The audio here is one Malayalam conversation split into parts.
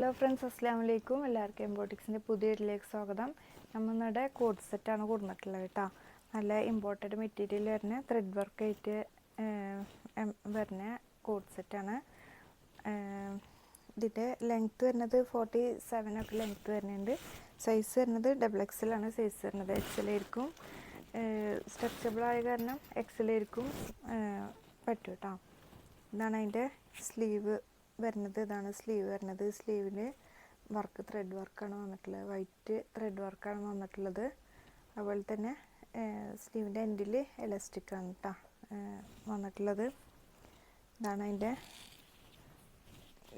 ഹലോ ഫ്രണ്ട്സ്, അസ്സാം വലൈക്കും. എല്ലാവർക്കും എംബോട്ടിക്സിൻ്റെ പുതിയ വീട്ടിലേക്ക് സ്വാഗതം. നമ്മളുടെ കോഡ് സെറ്റാണ് കൊടുത്തിട്ടുള്ളത് കേട്ടോ. നല്ല ഇമ്പോർട്ടൻറ്റ് മെറ്റീരിയൽ വരുന്ന ത്രെഡ് വർക്ക് ആയിട്ട് വരുന്ന കോഡ് സെറ്റാണ്. ഇതിൻ്റെ ലെങ്ത്ത് വരുന്നത് 47 ഒക്കെ ലെങ്ത്ത് വരുന്നുണ്ട്. സൈസ് വരുന്നത് XXL ആണ്. സൈസ് വരുന്നത് XL ആയിരിക്കും. സ്ട്രെച്ചബിൾ ആയ കാരണം XL ആയിരിക്കും പറ്റും കേട്ടോ. ഇതാണ് അതിൻ്റെ സ്ലീവ് വരുന്നത്. ഇതാണ് സ്ലീവ് വരുന്നത്. സ്ലീവിന് വർക്ക് ത്രെഡ് വർക്കാണ് വന്നിട്ടുള്ളത്. വൈറ്റ് ത്രെഡ് വർക്കാണ് വന്നിട്ടുള്ളത്. അതുപോലെ തന്നെ സ്ലീവിൻ്റെ എൻഡിൽ എലാസ്റ്റിക്കാണ് കേട്ടോ വന്നിട്ടുള്ളത്. ഇതാണ് അതിൻ്റെ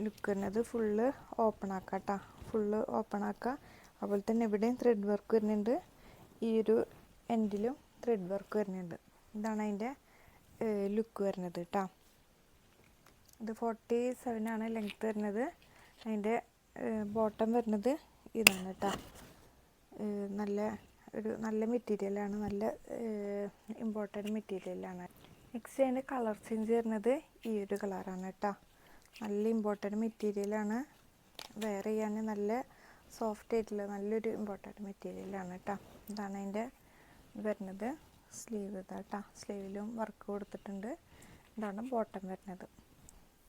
ലുക്ക് വരുന്നത്. ഫുള്ള് ഓപ്പൺ ആക്കാം കേട്ടോ. ഫുള്ള് ഓപ്പൺ ആക്കുക. അതുപോലെ തന്നെ ഇവിടെയും ത്രെഡ് വർക്ക് വരുന്നുണ്ട്. ഈ ഒരു എൻഡിലും ത്രെഡ് വർക്ക് വരുന്നുണ്ട്. ഇതാണ് അതിൻ്റെ ലുക്ക് വരുന്നത് കേട്ടോ. ഇത് 47 ആണ് ലെങ്ത്ത് വരുന്നത്. അതിൻ്റെ ബോട്ടം വരുന്നത് ഇതാണ് കേട്ടോ. നല്ല മെറ്റീരിയലാണ്. നല്ല ഇമ്പോർട്ടൻറ്റ് മെറ്റീരിയലാണ്. നെക്സ്റ്റ് അതിൻ്റെ കളർ ചേഞ്ച് വരുന്നത് ഈ ഒരു കളറാണ് കേട്ടോ. നല്ല ഇമ്പോർട്ടൻറ്റ് മെറ്റീരിയലാണ്. വെയർ ചെയ്യാൻ നല്ല സോഫ്റ്റ് ആയിട്ടുള്ള നല്ലൊരു ഇമ്പോർട്ടൻറ്റ് മെറ്റീരിയലാണ് കേട്ടോ. ഇതാണ് അതിൻ്റെ വരുന്നത്. സ്ലീവ് ഇതാട്ടോ. സ്ലീവിലും വർക്ക് കൊടുത്തിട്ടുണ്ട്. ഇതാണ് ബോട്ടം വരുന്നത്.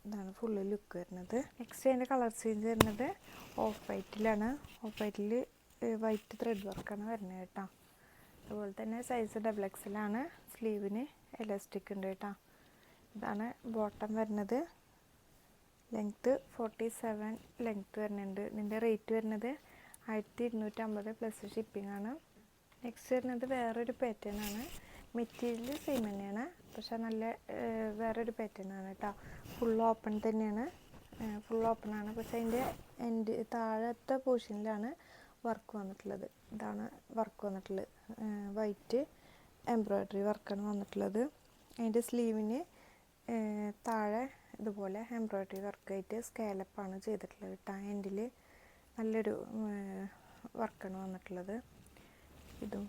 ഇതാണ് ഫുള്ള് ലുക്ക് വരുന്നത്. നെക്സ്റ്റ് അതിൻ്റെ കളർ ചേഞ്ച് വരുന്നത് ഓഫ് വൈറ്റിലാണ്. ഓഫ് വൈറ്റിൽ വൈറ്റ് ത്രെഡ് വർക്കാണ് വരുന്നത് കേട്ടോ. അതുപോലെ തന്നെ സൈസ് XXL ആണ്. സ്ലീവിന് എലാസ്റ്റിക് ഉണ്ട് കേട്ടോ. ഇതാണ് ബോട്ടം വരുന്നത്. ലെങ്ത്ത് 47 ലെങ്ത്ത് വരുന്നുണ്ട്. ഇതിൻ്റെ റേറ്റ് വരുന്നത് 1250 പ്ലസ് ഷിപ്പിംഗ് ആണ്. നെക്സ്റ്റ് വരുന്നത് വേറൊരു പാറ്റേൺ ആണ്. മെറ്റീരിയൽ സെയിം തന്നെയാണ്, പക്ഷെ നല്ല വേറൊരു പാറ്റേൺ ആണ് കേട്ടോ. ഫുൾ ഓപ്പൺ തന്നെയാണ്. ഫുൾ ഓപ്പൺ ആണ്. പക്ഷെ അതിൻ്റെ താഴത്തെ പോർഷനിലാണ് വർക്ക് വന്നിട്ടുള്ളത്. ഇതാണ് വർക്ക് വന്നിട്ടുള്ളത്. വൈറ്റ് എംബ്രോയ്ഡറി വർക്കാണ് വന്നിട്ടുള്ളത്. അതിൻ്റെ സ്ലീവിന് താഴെ ഇതുപോലെ എംബ്രോയ്ഡറി വർക്കായിട്ട് സ്കാലപ്പാണ് ചെയ്തിട്ടുള്ളത് കേട്ടോ. എൻഡിൽ നല്ലൊരു വർക്കാണ് വന്നിട്ടുള്ളത്. ഇതും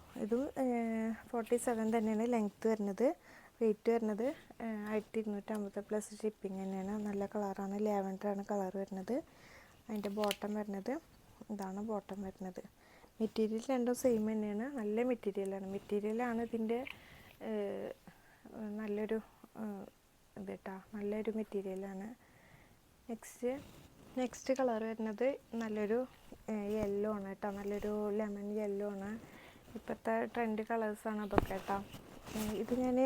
47 തന്നെയാണ് ലെങ്ത്ത് വരുന്നത്. റേറ്റ് വരുന്നത് 1250 പ്ലസ് ഷിപ്പിംഗ് തന്നെയാണ്. നല്ല കളറാണ്. ലാവൻഡറാണ് കളർ വരുന്നത്. അതിൻ്റെ ബോട്ടം വരുന്നത് ഇതാണ് ബോട്ടം വരുന്നത്. മെറ്റീരിയൽ രണ്ടും സെയിം തന്നെയാണ്. നല്ല മെറ്റീരിയലാണ് ഇതിൻ്റെ നല്ലൊരു ഇത് കേട്ടോ. നല്ലൊരു മെറ്റീരിയലാണ്. നെക്സ്റ്റ് കളർ വരുന്നത് നല്ലൊരു യെല്ലോ ആണ് കേട്ടോ. നല്ലൊരു ലെമൺ യെല്ലോ ആണ്. ഇപ്പോഴത്തെ ട്രെൻഡ് കളേഴ്സാണ് അതൊക്കെ കേട്ടോ. ഇത് ഞാൻ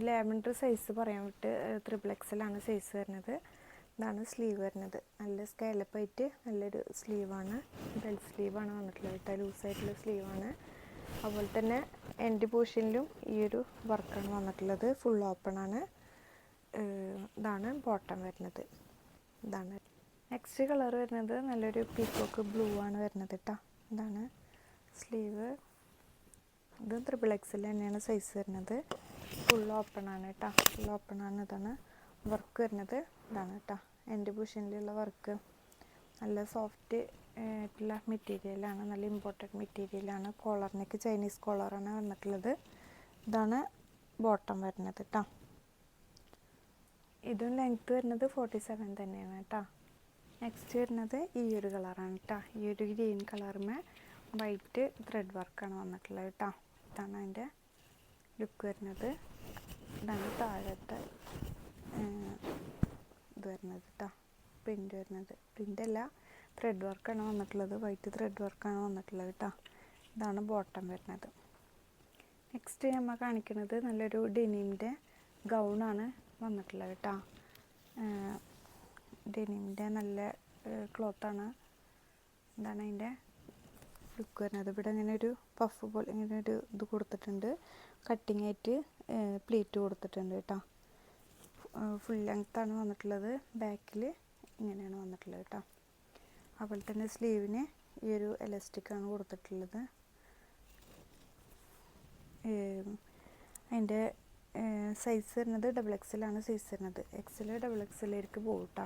ലാവൻഡർ സൈസ് പറയാൻ വിട്ട്. XXL ആണ് സൈസ് വരുന്നത്. ഇതാണ് സ്ലീവ് വരുന്നത്. നല്ല സ്കാലപ്പായിട്ട് നല്ലൊരു സ്ലീവാണ്. ബെൽ സ്ലീവാണ് വന്നിട്ടുള്ളത് കേട്ടോ. ലൂസായിട്ടുള്ള സ്ലീവാണ്. അതുപോലെ തന്നെ എൻഡ് പോർഷനിലും ഈ ഒരു വർക്കാണ് വന്നിട്ടുള്ളത്. ഫുൾ ഓപ്പൺ ആണ്. ഇതാണ് ബോട്ടം വരുന്നത്. ഇതാണ് നെക്സ്റ്റ് കളർ വരുന്നത് നല്ലൊരു പീക്കോക്ക് ബ്ലൂ ആണ് വരുന്നത് കേട്ടോ. ഇതാണ് സ്ലീവ്. ഇത് XXL തന്നെയാണ് സൈസ് വരുന്നത്. ഫുൾ ഓപ്പൺ ആണ് കേട്ടോ. ഫുൾ ഓപ്പൺ ആണ്. ഇതാണ് വർക്ക് വരുന്നത്. ഇതാണ് കേട്ടോ എൻ്റെ പൊസിഷനിലുള്ള വർക്ക്. നല്ല സോഫ്റ്റ് ആയിട്ടുള്ള മെറ്റീരിയലാണ്. നല്ല ഇമ്പോർട്ടൻറ്റ് മെറ്റീരിയലാണ്. കോളറിനൊക്കെ ചൈനീസ് കോളറാണ് വന്നിട്ടുള്ളത്. ഇതാണ് ബോട്ടം വരുന്നത് കേട്ടോ. ഇതും ലെങ്ത്ത് വരുന്നത് 47 തന്നെയാണ് കേട്ടോ. നെക്സ്റ്റ് വരുന്നത് ഈ ഒരു കളറാണ് കേട്ടോ. ഈ ഒരു ഗ്രീൻ കളറുമേ വൈറ്റ് ത്രെഡ് വർക്കാണ് വന്നിട്ടുള്ളത് കേട്ടോ. ഇതാണ് അതിൻ്റെ ലുക്ക് വരുന്നത്. ഇതാണ് താഴത്തെ ഇത് വരുന്നത് കേട്ടോ. പ്രിൻ്റ് വരുന്നത്. പ്രിൻ്റല്ല, ത്രെഡ് വർക്കാണ് വന്നിട്ടുള്ളത്. വൈറ്റ് ത്രെഡ് വർക്കാണ് വന്നിട്ടുള്ളത് കേട്ടോ. ഇതാണ് ബോട്ടം വരുന്നത്. നെക്സ്റ്റ് നമ്മൾ കാണിക്കുന്നത് നല്ലൊരു ഡെനിമിൻ്റെ ഗൗണാണ് വന്നിട്ടുള്ളത് കേട്ടോ. ഡെനിമിൻ്റെ നല്ല ക്ലോത്താണ്. ഇതാണ് അതിൻ്റെ ലുക്ക് വരുന്നത്. ഇവിടെ ഇങ്ങനെ ഒരു പഫ് പോലെ ഇങ്ങനെ ഒരു ഇത് കൊടുത്തിട്ടുണ്ട്. കട്ടിങ് ആയിട്ട് പ്ലീറ്റ് കൊടുത്തിട്ടുണ്ട് കേട്ടോ. ഫുൾ ലെങ്ത്താണ് വന്നിട്ടുള്ളത്. ബാക്കിൽ ഇങ്ങനെയാണ് വന്നിട്ടുള്ളത് കേട്ടോ. അതുപോലെ തന്നെ സ്ലീവിന് ഈ ഒരു എലാസ്റ്റിക്കാണ് കൊടുത്തിട്ടുള്ളത്. അതിൻ്റെ സൈസ് വരുന്നത് XXL ആണ് സൈസ് വരുന്നത്. XXLലേക്ക് പോകും കേട്ടോ.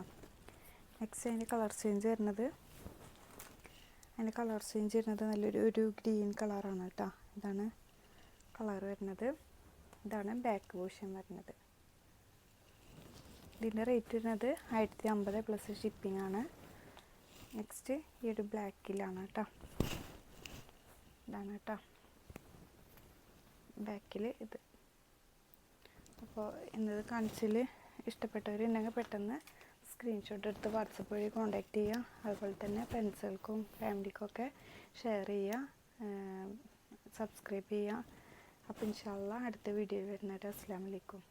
നെക്സ്റ്റ് അതിൻ്റെ കളർ ചേഞ്ച് വരുന്നത് നല്ലൊരു ഗ്രീൻ കളറാണ് കേട്ടോ. ഇതാണ് കളർ വരുന്നത്. ഇതാണ് ബാക്ക് പോർഷൻ വരുന്നത്. ഇതിൻ്റെ റേറ്റ് വരുന്നത് 1050 പ്ലസ് ഷിപ്പിംഗ് ആണ്. നെക്സ്റ്റ് ഈ ഒരു ബ്ലാക്കിലാണ് കേട്ടോ. ഇതാണ് കേട്ടോ ബാക്കിൽ ഇത്. അപ്പോൾ ഇന്നത് കാണിച്ചിൽ ഇഷ്ടപ്പെട്ടവരുണ്ടെങ്കിൽ പെട്ടെന്ന് സ്ക്രീൻഷോട്ട് എടുത്ത് വാട്സപ്പ് വഴി കോൺടാക്റ്റ് ചെയ്യുക. അതുപോലെ തന്നെ ഫ്രണ്ട്സുകൾക്കും ഫാമിലിക്കൊക്കെ ഷെയർ ചെയ്യുക, സബ്സ്ക്രൈബ് ചെയ്യുക. അപ്പോൾ ഇൻഷാ അല്ലാഹ് അടുത്ത വീഡിയോയിൽ വരുന്നവരെ അസ്സലാമു അലൈക്കും.